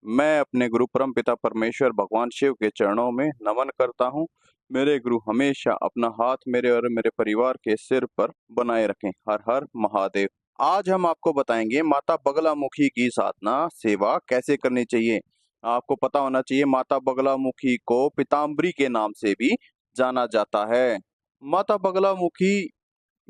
मैं अपने गुरु परमपिता परमेश्वर भगवान शिव के चरणों में नमन करता हूँ। मेरे गुरु हमेशा अपना हाथ मेरे और मेरे परिवार के सिर पर बनाए रखें। हर हर महादेव। आज हम आपको बताएंगे माता बगलामुखी की साधना सेवा कैसे करनी चाहिए। आपको पता होना चाहिए माता बगलामुखी को पीताम्बरी के नाम से भी जाना जाता है। माता बगलामुखी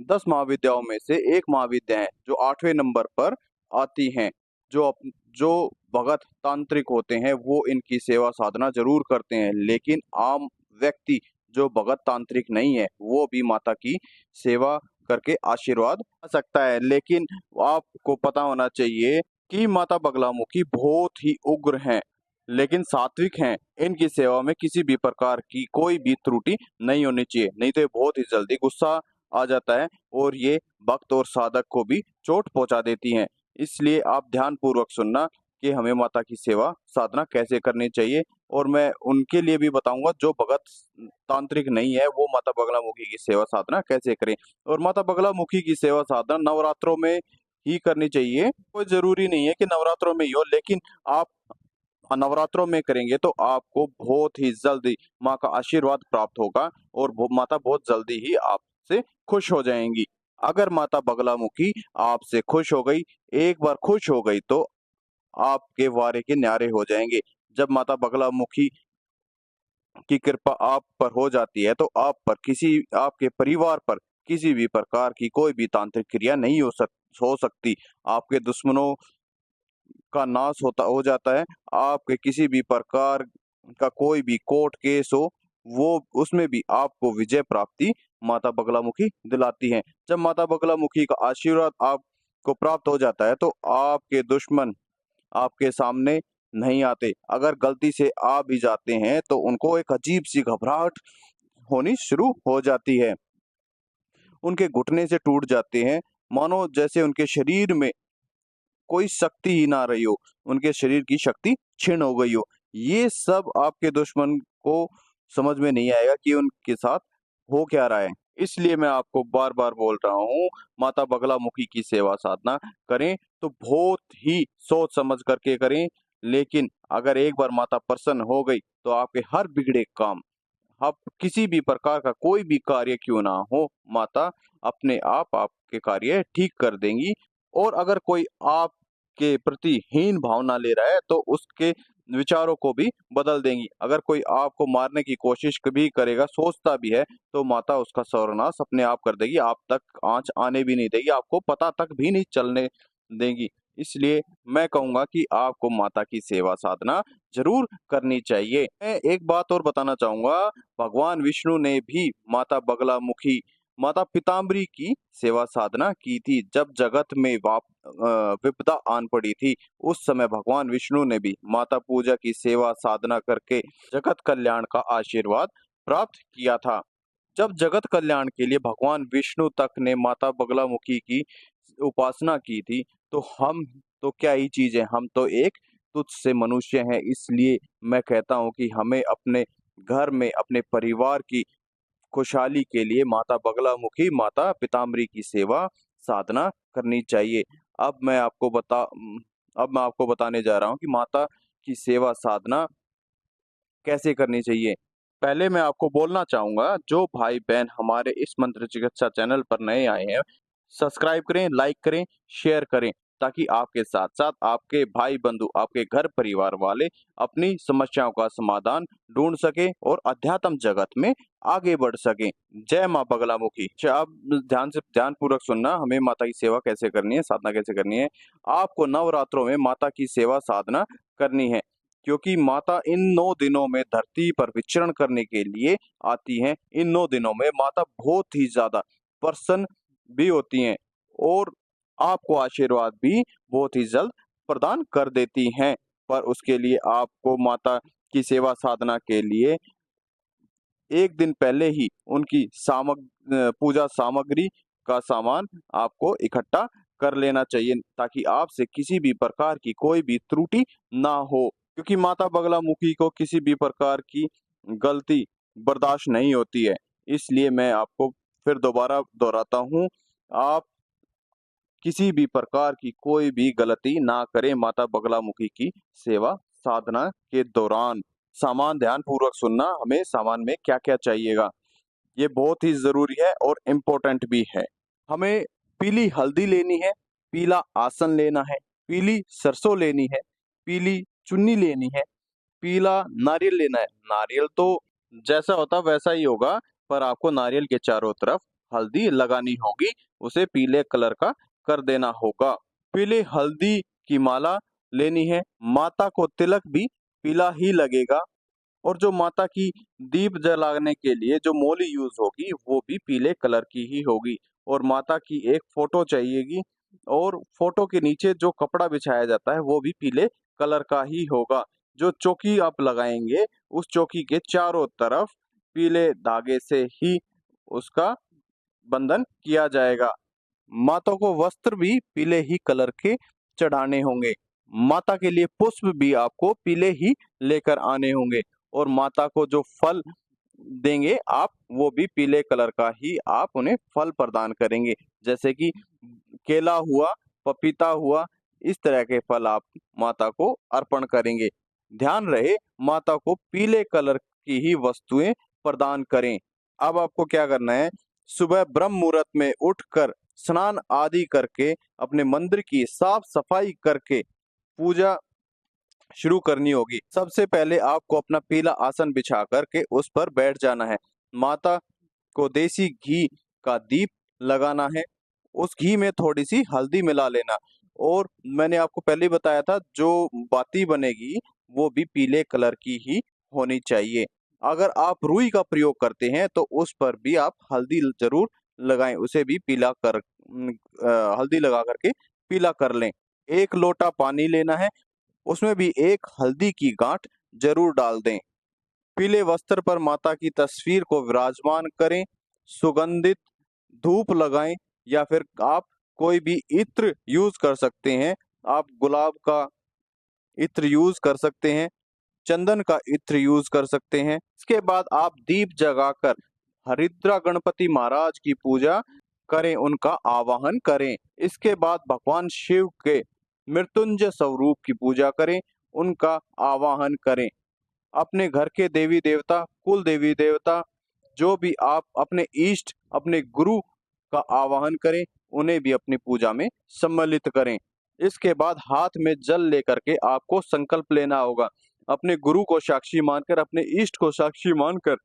10 महाविद्याओं में से एक महाविद्या है जो 8वें नंबर पर आती हैं। जो भगत तांत्रिक होते हैं वो इनकी सेवा साधना जरूर करते हैं, लेकिन आम व्यक्ति जो भगत तांत्रिक नहीं है वो भी माता की सेवा करके आशीर्वाद पा सकता है। लेकिन आपको पता होना चाहिए कि माता बगलामुखी बहुत ही उग्र हैं, लेकिन सात्विक हैं। इनकी सेवा में किसी भी प्रकार की कोई भी त्रुटि नहीं होनी चाहिए, नहीं तो ये बहुत ही जल्दी गुस्सा आ जाता है और ये भक्त और साधक को भी चोट पहुंचा देती हैं। इसलिए आप ध्यान पूर्वक सुनना कि हमें माता की सेवा साधना कैसे करनी चाहिए, और मैं उनके लिए भी बताऊंगा जो भगत तांत्रिक नहीं है वो माता बगलामुखी की सेवा साधना कैसे करें। और माता बगलामुखी की सेवा साधना नवरात्रों में ही करनी चाहिए। कोई जरूरी नहीं है कि नवरात्रों में ही हो, लेकिन आप नवरात्रों में करेंगे तो आपको बहुत ही जल्दी माँ का आशीर्वाद प्राप्त होगा और माता बहुत जल्दी ही आपसे खुश हो जाएंगी। अगर माता बगलामुखी आपसे खुश हो गई, एक बार खुश हो गई, तो आपके वारे के न्यारे हो जाएंगे। जब माता बगलामुखी की कृपा आप पर हो जाती है तो आपके परिवार पर किसी भी प्रकार की कोई भी तांत्रिक क्रिया नहीं हो सकती। आपके दुश्मनों का नाश हो जाता है। आपके किसी भी प्रकार का कोई भी कोर्ट केस हो, वो उसमें भी आपको विजय प्राप्ति माता बगलामुखी दिलाती हैं। जब माता बगलामुखी का आशीर्वाद आपको प्राप्त हो जाता है तो आपके दुश्मन आपके सामने नहीं आते। अगर गलती से आ भी जाते हैं तो उनको एक अजीब सी घबराहट होनी शुरू हो जाती है। उनके घुटने से टूट जाते हैं, मानो जैसे उनके शरीर में कोई शक्ति ही ना रही हो, उनके शरीर की शक्ति क्षीण हो गई हो। ये सब आपके दुश्मन को समझ में नहीं आएगा कि उनके साथ हो क्या रहा है। इसलिए मैं आपको बार-बार बोल रहा हूँ, माता बगलामुखी की सेवा साधना करें तो बहुत ही सोच समझ करके करें। लेकिन अगर एक बार माता प्रसन्न हो गई तो आपके हर बिगड़े काम, आप किसी भी प्रकार का कोई भी कार्य क्यों ना हो, माता अपने आप आपके कार्य ठीक कर देंगी। और अगर कोई आपके प्रति हीन भावना ले रहा है तो उसके विचारों को भी बदल देंगी। अगर कोई आपको मारने की कोशिश कभी करेगा, सोचता भी है, तो माता उसका सर्वनाश अपने आप कर देगी। आप तक आँच आने भी नहीं देगी, आपको पता तक भी नहीं चलने देंगी। इसलिए मैं कहूँगा कि आपको माता की सेवा साधना ज़रूर करनी चाहिए। मैं एक बात और बताना चाहूँगा, भगवान विष्णु ने भी माता बगलामुखी, माता पीताम्बरी की सेवा साधना की थी। जब जगत में विपदा आन पड़ी थी, उस समय भगवान विष्णु ने भी माता पूजा की सेवा साधना करके जगत कल्याण का आशीर्वाद प्राप्त किया था। जब जगत कल्याण के लिए भगवान विष्णु तक ने माता बगलामुखी की उपासना की थी, तो हम तो क्या ही चीज़ है, हम तो एक तुच्छ से मनुष्य हैं। इसलिए मैं कहता हूँ कि हमें अपने घर में अपने परिवार की खुशहाली के लिए माता बगलामुखी, माता पीताम्बरी की सेवा साधना करनी चाहिए। अब मैं आपको बताने जा रहा हूँ कि माता की सेवा साधना कैसे करनी चाहिए। पहले मैं आपको बोलना चाहूँगा, जो भाई-बहन हमारे इस मंत्र चिकित्सा चैनल पर नए आए हैं, सब्सक्राइब करें, लाइक करें, शेयर करें, ताकि आपके साथ-साथ आपके भाई-बंधु, आपके घर परिवार वाले अपनी समस्याओं का समाधान ढूँढ सकें और अध्यात्म जगत में आगे बढ़ सकें। जय माँ बगलामुखी। अच्छा, आप ध्यानपूर्वक सुनना, हमें माता की सेवा कैसे करनी है, साधना कैसे करनी है। आपको नवरात्रों में माता की सेवा साधना करनी है। क्योंकि माता इन 9 दिनों में धरती पर विचरण करने के लिए आती हैं। इन 9 दिनों में माता बहुत ही ज़्यादा प्रसन्न भी होती हैं और आपको आशीर्वाद भी बहुत ही जल्द प्रदान कर देती हैं। पर उसके लिए आपको माता की सेवा साधना के लिए 1 दिन पहले ही उनकी पूजा सामग्री का सामान आपको इकट्ठा कर लेना चाहिए, ताकि आपसे किसी भी प्रकार की कोई भी त्रुटि ना हो। क्योंकि माता बगलामुखी को किसी भी प्रकार की गलती बर्दाश्त नहीं होती है। इसलिए मैं आपको फिर दोबारा दोहराता हूँ, आप किसी भी प्रकार की कोई भी गलती ना करें माता बगलामुखी की सेवा साधना के दौरान सामान ध्यान पूर्वक सुनना। हमें सामान में क्या क्या चाहिएगा, ये बहुत ही जरूरी है और इम्पोर्टेंट भी है। हमें पीली हल्दी लेनी है, पीला आसन लेना है, पीली सरसों लेनी है, पीली चुन्नी लेनी है, पीला नारियल लेना है। नारियल तो जैसा होता वैसा ही होगा, पर आपको नारियल के चारों तरफ हल्दी लगानी होगी, उसे पीले कलर का कर देना होगा। पीले हल्दी की माला लेनी है। माता को तिलक भी पीला ही लगेगा, और जो माता की दीप जलाने के लिए जो मोली यूज होगी वो भी पीले कलर की ही होगी। और माता की एक फोटो चाहिएगी, और फोटो के नीचे जो कपड़ा बिछाया जाता है वो भी पीले कलर का ही होगा। जो चौकी आप लगाएंगे उस चौकी के चारों तरफ पीले धागे से ही उसका बंधन किया जाएगा। माता को वस्त्र भी पीले ही कलर के चढ़ाने होंगे। माता के लिए पुष्प भी आपको पीले ही लेकर आने होंगे, और माता को जो फल देंगे आप वो भी पीले कलर का ही आप उन्हें फल प्रदान करेंगे, जैसे कि केला हुआ, पपीता हुआ, इस तरह के फल आप माता को अर्पण करेंगे। ध्यान रहे माता को पीले कलर की ही वस्तुएं प्रदान करें। अब आपको क्या करना है, सुबह ब्रह्म मुहूर्त में उठकर स्नान आदि करके अपने मंदिर की साफ सफाई करके पूजा शुरू करनी होगी। सबसे पहले आपको अपना पीला आसन बिछा करके उस पर बैठ जाना है। माता को देसी घी का दीप लगाना है। उस घी में थोड़ी सी हल्दी मिला लेना, और मैंने आपको पहले ही बताया था जो बाती बनेगी वो भी पीले कलर की ही होनी चाहिए। अगर आप रुई का प्रयोग करते हैं तो उस पर भी आप हल्दी जरूर लगाएं, उसे भी पीला कर हल्दी लगा करके पीला कर लें। 1 लोटा पानी लेना है, उसमें भी एक हल्दी की गांठ जरूर डाल दें। पीले वस्त्र पर माता की तस्वीर को विराजमान करें। सुगंधित धूप लगाएं, या फिर आप कोई भी इत्र यूज कर सकते हैं। आप गुलाब का इत्र यूज कर सकते हैं, चंदन का इत्र यूज कर सकते हैं। इसके बाद आप दीप जगाकर हरिद्रा गणपति महाराज की पूजा करें, उनका आवाहन करें। इसके बाद भगवान शिव के मृत्युंजय स्वरूप की पूजा करें, उनका आवाहन करें। अपने घर के देवी देवता, कुल देवी देवता, जो भी आप अपने इष्ट, अपने गुरु का आवाहन करें, उन्हें भी अपनी पूजा में सम्मिलित करें। इसके बाद हाथ में जल लेकर के आपको संकल्प लेना होगा। अपने गुरु को साक्षी मानकर, अपने इष्ट को साक्षी मानकर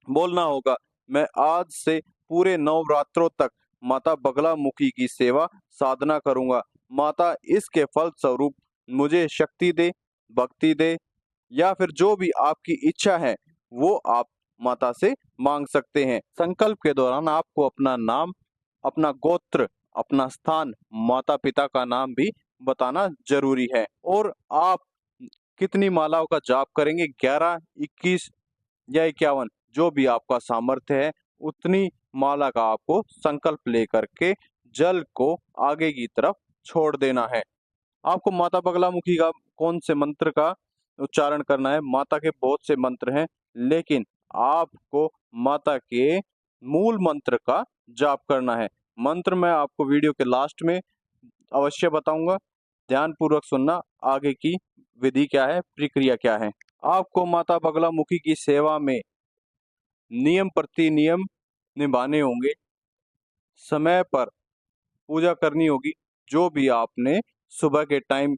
बोलना होगा, मैं आज से पूरे नवरात्रों तक माता बगलामुखी की सेवा साधना करूंगा। माता इसके फल स्वरूप मुझे शक्ति दे, भक्ति दे, या फिर जो भी आपकी इच्छा है वो आप माता से मांग सकते हैं। संकल्प के दौरान आपको अपना नाम, अपना गोत्र, अपना स्थान, माता पिता का नाम भी बताना जरूरी है। और आप कितनी मालाओं का जाप करेंगे, 11, 21 या 51, जो भी आपका सामर्थ्य है उतनी माला का आपको संकल्प लेकर के जल को आगे की तरफ छोड़ देना है। आपको माता बगलामुखी का कौन से मंत्र का उच्चारण करना है, माता के बहुत से मंत्र हैं, लेकिन आपको माता के मूल मंत्र का जाप करना है। मंत्र मैं आपको वीडियो के लास्ट में अवश्य बताऊंगा, ध्यान पूर्वक सुनना। आगे की विधि क्या है, प्रक्रिया क्या है। आपको माता बगलामुखी की सेवा में नियम प्रति नियम निभाने होंगे, समय पर पूजा करनी होगी। जो भी आपने सुबह के टाइम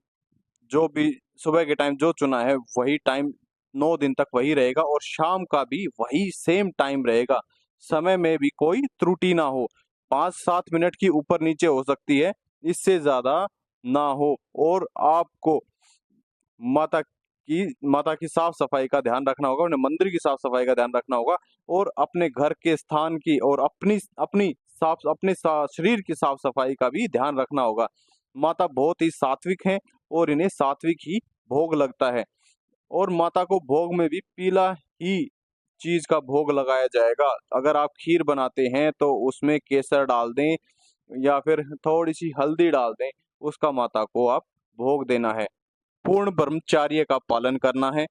जो भी सुबह के टाइम जो चुना है वही टाइम 9 दिन तक वही रहेगा, और शाम का भी वही सेम टाइम रहेगा। समय में भी कोई त्रुटि ना हो। 5-7 मिनट की ऊपर नीचे हो सकती है, इससे ज्यादा ना हो। और आपको माता की साफ सफाई का ध्यान रखना होगा, अपने मंदिर की साफ सफाई का ध्यान रखना होगा, और अपने घर के स्थान की और अपने शरीर की साफ सफाई का भी ध्यान रखना होगा। माता बहुत ही सात्विक हैं, और इन्हें सात्विक ही भोग लगता है। और माता को भोग में भी पीला ही चीज का भोग लगाया जाएगा। अगर आप खीर बनाते हैं तो उसमें केसर डाल दें, या फिर थोड़ी सी हल्दी डाल दें, उसका माता को आप भोग देना है। पूर्ण ब्रह्मचर्य का पालन करना है,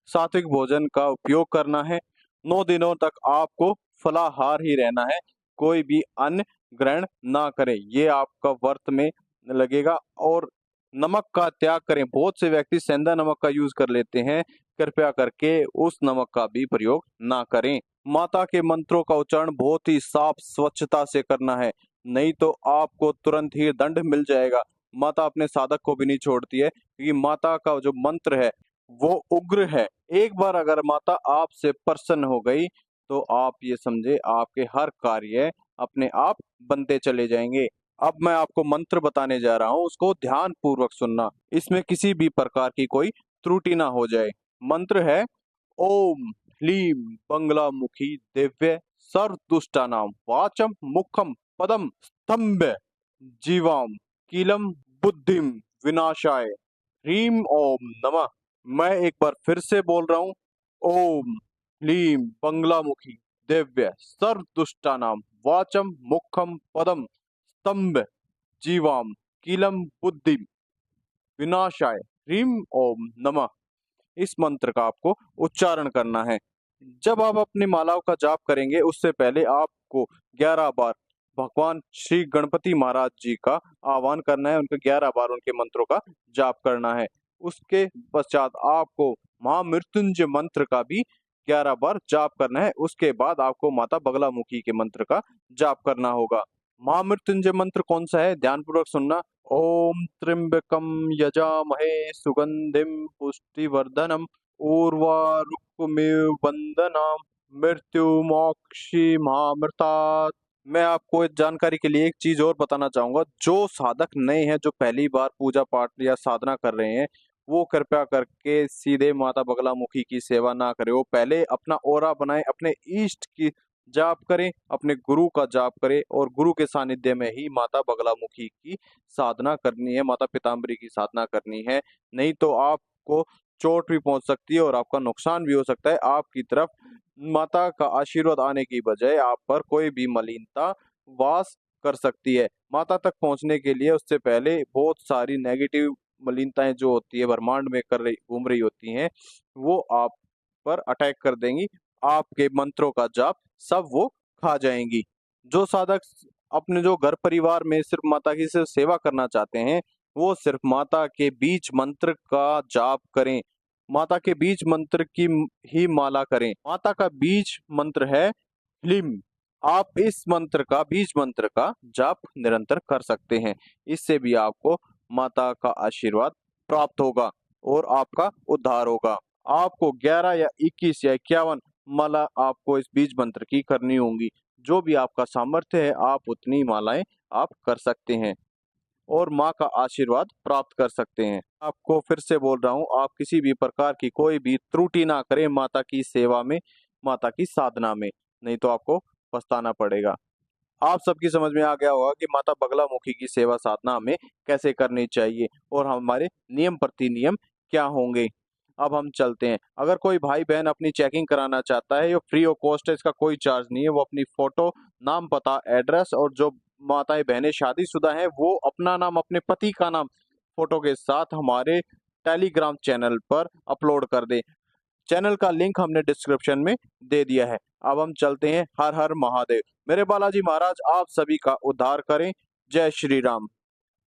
सात्विक भोजन का उपयोग करना है। 9 दिनों तक आपको फलाहार ही रहना है, कोई भी अन्न ग्रहण ना करें, ये आपका व्रत में लगेगा। और नमक का त्याग करें। बहुत से व्यक्ति सेंधा नमक का यूज कर लेते हैं, कृपया करके उस नमक का भी प्रयोग ना करें। माता के मंत्रों का उच्चारण बहुत ही साफ स्वच्छता से करना है, नहीं तो आपको तुरंत ही दंड मिल जाएगा। माता अपने साधक को भी नहीं छोड़ती है, क्योंकि माता का जो मंत्र है वो उग्र है। एक बार अगर माता आपसे प्रसन्न हो गई तो आप ये समझे आपके हर कार्य अपने आप बनते चले जाएंगे। अब मैं आपको मंत्र बताने जा रहा हूँ, उसको ध्यान पूर्वक सुनना, इसमें किसी भी प्रकार की कोई त्रुटि ना हो जाए। मंत्र है ओम ह्लीम बंगला मुखी दिव्य सर्वदुष्टानाम वाचम मुखम पदम स्तंभ जीवाम कीलम बुद्धिम विनाशाय ह्रीम ओम नमः। मैं एक बार फिर से बोल रहा हूँ, ओम ह्लीम बंगलामुखी दिव्य सर्वदुष्टानाम वाचम मुखम पदम स्तंभ जीवाम कीलम बुद्धि विनाशाय ह्रीम ओम नमः। इस मंत्र का आपको उच्चारण करना है। जब आप अपनी मालाओं का जाप करेंगे उससे पहले आपको 11 बार भगवान श्री गणपति महाराज जी का आह्वान करना है, उनके 11 बार उनके मंत्रों का जाप करना है। उसके पश्चात आपको महामृत्युंजय मंत्र का भी 11 बार जाप करना है। उसके बाद आपको माता बगलामुखी के मंत्र का जाप करना होगा। महामृत्युंजय मंत्र कौन सा है, ध्यानपूर्वक सुनना। ओम त्र्यंबकम यजामहे सुगंधिम पुष्टिवर्धनम उर्वारुकमेव वंदनाम मृत्यु मोक्षी महामृतात्। मैं आपको इस जानकारी के लिए एक चीज और बताना चाहूंगा। जो साधक नए हैं, जो पहली बार पूजा पाठ या साधना कर रहे हैं, वो कृपया करके सीधे माता बगलामुखी की सेवा ना करें। वो पहले अपना ओरा बनाए, अपने इष्ट की जाप करें, अपने गुरु का जाप करें और गुरु के सानिध्य में ही माता बगलामुखी की साधना करनी है, माता पीताम्बरी की साधना करनी है। नहीं तो आपको चोट भी पहुंच सकती है और आपका नुकसान भी हो सकता है। आपकी तरफ माता का आशीर्वाद आने की बजाय आप पर कोई भी मलिनता वास कर सकती है। माता तक पहुंचने के लिए उससे पहले बहुत सारी नेगेटिव मलिनताएं जो होती है ब्रह्मांड में कर रही घूम रही होती हैं, वो आप पर अटैक कर देंगी। आपके मंत्रों का जाप सब वो खा जाएंगी। जो साधक अपने जो घर परिवार में सिर्फ माता की सिर्फ सेवा करना चाहते हैं, वो सिर्फ माता के बीज मंत्र का जाप करें, माता के बीज मंत्र की ही माला करें। माता का बीज मंत्र है ह्लीम। आप इस मंत्र का बीज मंत्र का जाप निरंतर कर सकते हैं। इससे भी आपको माता का आशीर्वाद प्राप्त होगा और आपका उद्धार होगा। आपको 11 या 21 या 51 माला आपको इस बीज मंत्र की करनी होंगी। जो भी आपका सामर्थ्य है आप उतनी मालाएं आप कर सकते हैं और माँ का आशीर्वाद प्राप्त कर सकते हैं। आपको फिर से बोल रहा हूँ, आप किसी भी प्रकार की कोई भी त्रुटि ना करें माता की सेवा में, माता की साधना में, नहीं तो आपको पछताना पड़ेगा। आप सबकी समझ में आ गया होगा कि माता बगलामुखी की सेवा साधना हमें कैसे करनी चाहिए और हमारे नियम प्रति नियम क्या होंगे। अब हम चलते हैं। अगर कोई भाई बहन अपनी चेकिंग कराना चाहता है, ये फ्री ऑफ कॉस्ट है, इसका कोई चार्ज नहीं है। वो अपनी फोटो, नाम, पता, एड्रेस और जो माताएं बहनें शादीशुदा हैं वो अपना नाम, अपने पति का नाम फोटो के साथ हमारे टेलीग्राम चैनल पर अपलोड कर दें। चैनल का लिंक हमने डिस्क्रिप्शन में दे दिया है। अब हम चलते हैं। हर हर महादेव। मेरे बालाजी महाराज आप सभी का उद्धार करें। जय श्री राम।